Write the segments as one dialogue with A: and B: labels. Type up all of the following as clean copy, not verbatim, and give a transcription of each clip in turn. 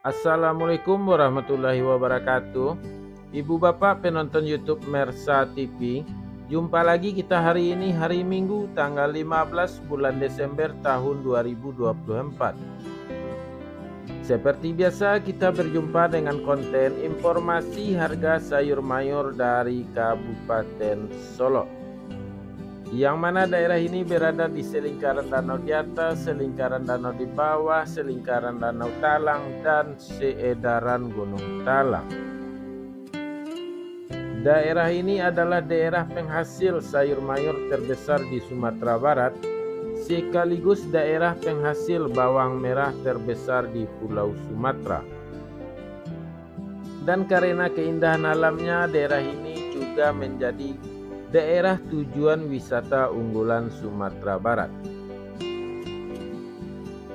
A: Assalamualaikum warahmatullahi wabarakatuh. Ibu bapak penonton YouTube Mersa TV. Jumpa lagi kita hari ini, hari Minggu tanggal 15 bulan Desember tahun 2024. Seperti biasa kita berjumpa dengan konten informasi harga sayur mayur dari Kabupaten Solo, yang mana daerah ini berada di selingkaran danau di atas, selingkaran danau di bawah, selingkaran danau Talang, dan seedaran Gunung Talang. Daerah ini adalah daerah penghasil sayur mayur terbesar di Sumatera Barat, sekaligus daerah penghasil bawang merah terbesar di Pulau Sumatera. Dan karena keindahan alamnya, daerah ini juga menjadi daerah tujuan wisata unggulan Sumatera Barat.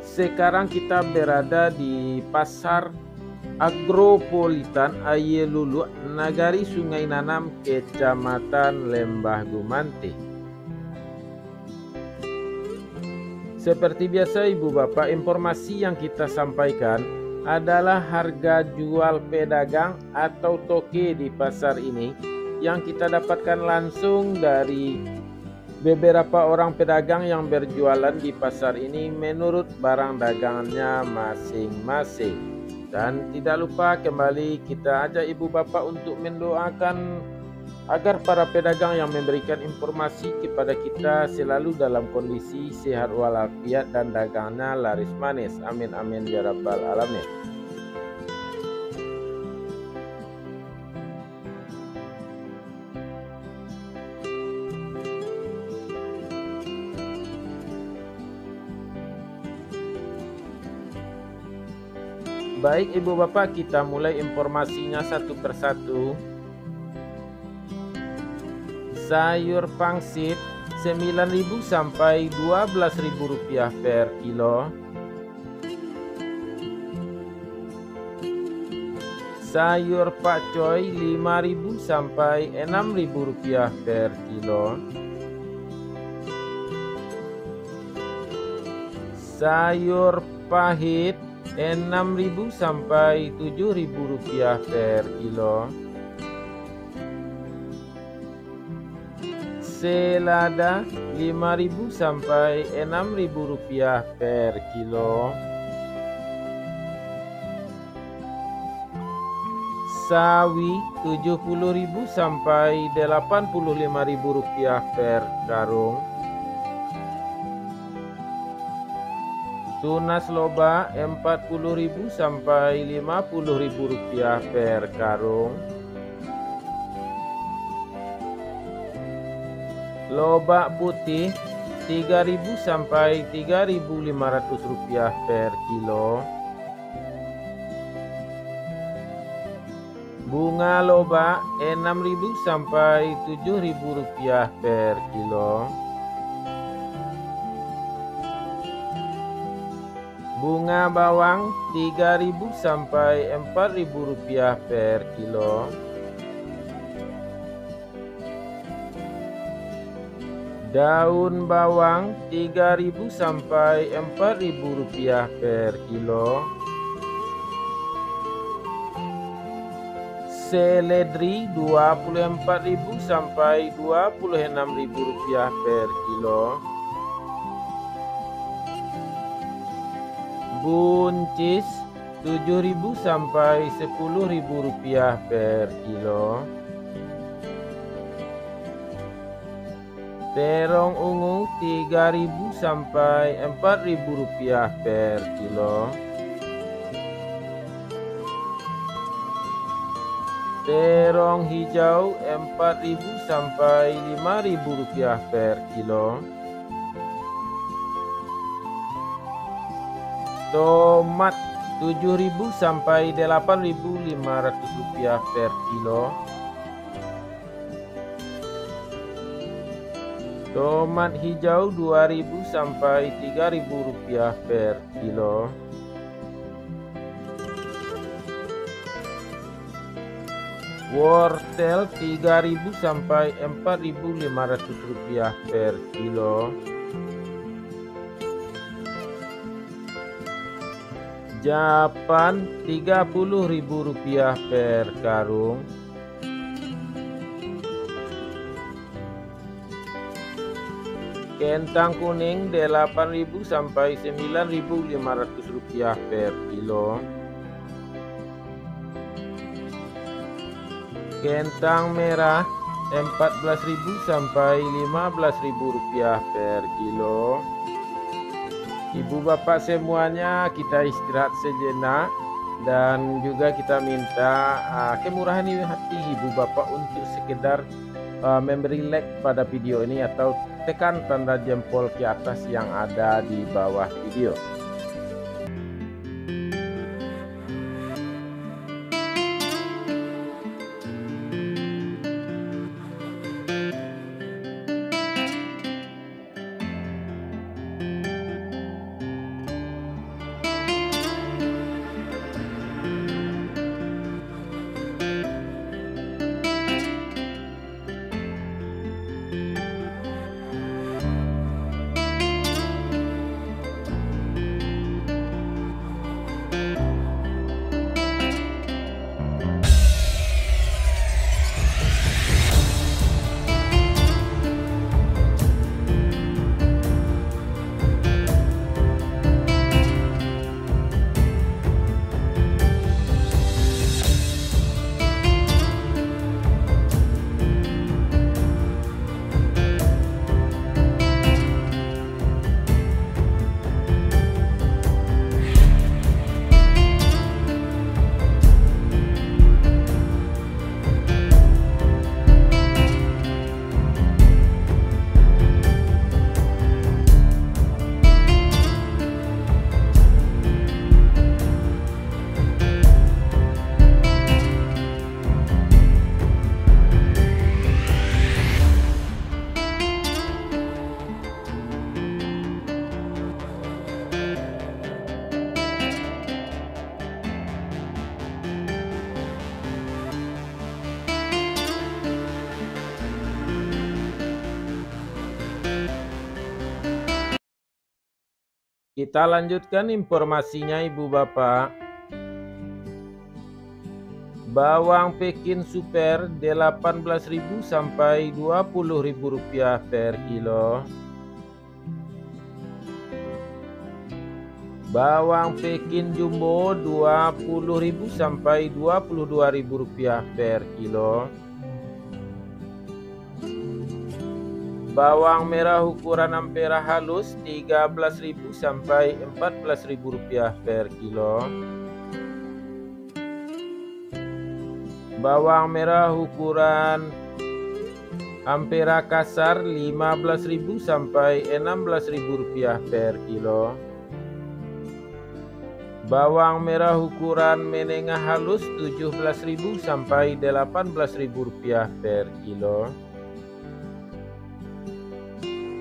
A: Sekarang kita berada di Pasar Agropolitan Ayelulu, Nagari Sungai Nanam, Kecamatan Lembah Gumante. Seperti biasa ibu bapak, informasi yang kita sampaikan adalah harga jual pedagang atau toke di pasar ini, yang kita dapatkan langsung dari beberapa orang pedagang yang berjualan di pasar ini menurut barang dagangannya masing-masing. Dan tidak lupa kembali kita ajak ibu bapak untuk mendoakan agar para pedagang yang memberikan informasi kepada kita selalu dalam kondisi sehat walafiat dan dagangannya laris manis. Amin amin ya rabbal alamin. Baik ibu bapak, kita mulai informasinya satu persatu. Sayur pangsit 9.000 sampai 12.000 rupiah per kilo. Sayur pakcoy 5.000 sampai 6.000 rupiah per kilo. Sayur pahit 6.000 sampai 7.000 rupiah per kilo. Selada 5.000 sampai 6.000 rupiah per kilo. Sawi 70.000 sampai 85.000 rupiah per karung. Tunas loba 40.000 sampai 50.000 rupiah per karung. Lobak putih 3.000 sampai 3.500 rupiah per kilo. Bunga loba 6.000 sampai 7.000 rupiah per kilo. Bunga bawang 3.000 sampai 4.000 rupiah per kilo. Daun bawang 3.000 sampai 4.000 rupiah per kilo. Seledri 24.000 sampai 26.000 rupiah per kilo. Buncis 7.000 sampai 10.000 rupiah per kilo. Terong ungu 3.000 sampai 4.000 rupiah per kilo. Terong hijau 4.000 sampai 5.000 rupiah per kilo. Tomat 7.000 sampai 8.500 rupiah per kilo. Tomat hijau 2.000 sampai 3.000 rupiah per kilo. Wortel 3.000 sampai 4.500 rupiah per kilo. Japan Rp30.000 per karung. Kentang kuning Rp8.000 sampai Rp9.500 per kilo. Kentang merah Rp14.000 sampai Rp15.000 per kilo. Ibu bapak semuanya, kita istirahat sejenak dan juga kita minta kemurahan hati ibu bapak untuk sekedar memberi like pada video ini atau tekan tanda jempol ke atas yang ada di bawah video. Kita lanjutkan informasinya ibu bapak. Bawang Pekin super Rp18.000 sampai Rp20.000 per kilo. Bawang Pekin jumbo Rp20.000 sampai Rp22.000 per kilo. Bawang merah ukuran ampera halus Rp13.000 sampai Rp14.000 per kilo. Bawang merah ukuran ampera kasar Rp15.000 sampai Rp16.000 per kilo. Bawang merah ukuran menengah halus Rp17.000 sampai Rp18.000 per kilo.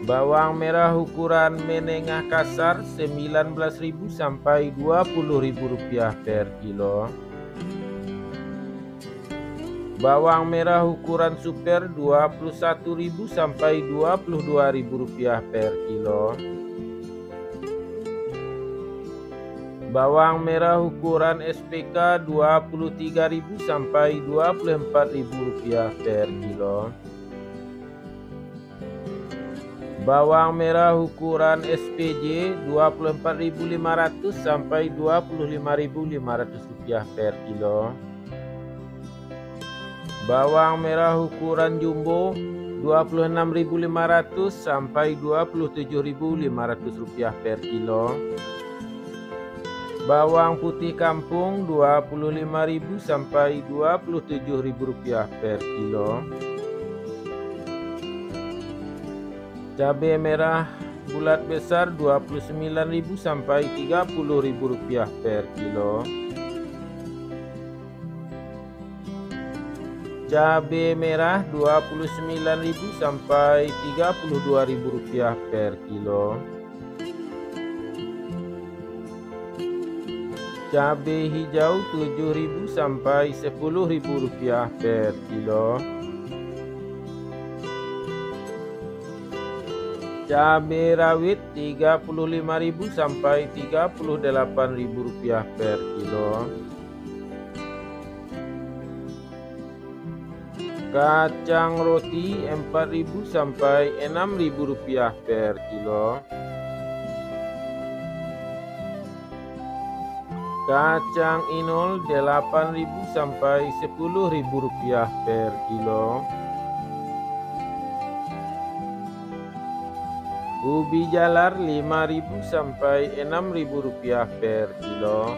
A: Bawang merah ukuran menengah kasar Rp19.000 sampai Rp20.000 per kilo. Bawang merah ukuran super Rp21.000 sampai Rp22.000 per kilo. Bawang merah ukuran SPK Rp23.000 sampai Rp24.000 per kilo. Bawang merah ukuran SPJ Rp24.500 sampai Rp25.500 per kilo. Bawang merah ukuran jumbo Rp26.500 sampai Rp27.500 per kilo. Bawang putih kampung Rp25.000 sampai Rp27.000 per kilo. Cabai merah bulat besar Rp29.000 sampai Rp30.000 per kilo. Cabai merah Rp29.000 sampai Rp32.000 per kilo. Cabai hijau Rp7.000 sampai Rp10.000 per kilo. Cabai rawit Rp35.000 sampai Rp38.000 per kilo. Kacang roti Rp4.000 sampai Rp6.000 per kilo. Kacang inul Rp8.000 sampai Rp10.000 per kilo. Ubi jalar Rp5.000 sampai Rp6.000 per kilo.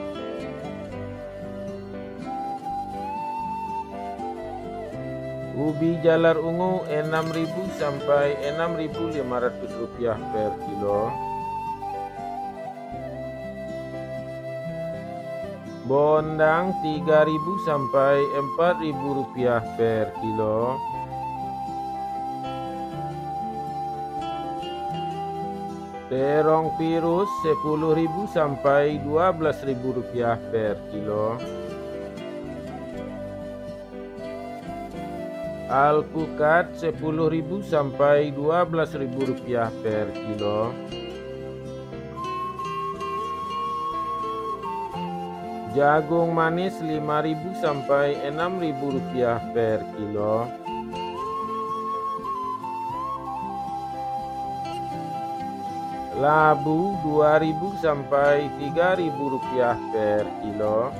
A: Ubi jalar ungu Rp6.000 sampai Rp6.500 per kilo. Bondang Rp3.000 sampai Rp4.000 per kilo. Terong virus Rp10.000 sampai Rp12.000 per kilo. Alpukat Rp10.000 sampai Rp12.000 per kilo. Jagung manis Rp5.000 sampai Rp6.000 per kilo. Labu Rp2.000 sampai Rp3.000 per kilo.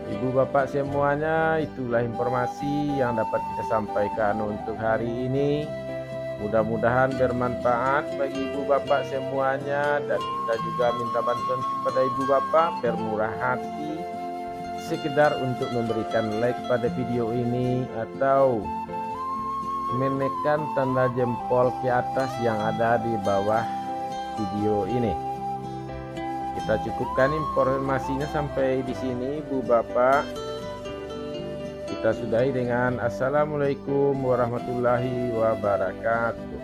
A: Ibu bapak semuanya, itulah informasi yang dapat kita sampaikan untuk hari ini. Mudah-mudahan bermanfaat bagi ibu bapak semuanya, dan kita juga minta bantuan kepada ibu bapak bermurah hati sekedar untuk memberikan like pada video ini atau menekan tanda jempol ke atas yang ada di bawah video ini. Kita cukupkan informasinya sampai di sini, Bu Bapak. Kita sudahi dengan Assalamualaikum warahmatullahi wabarakatuh.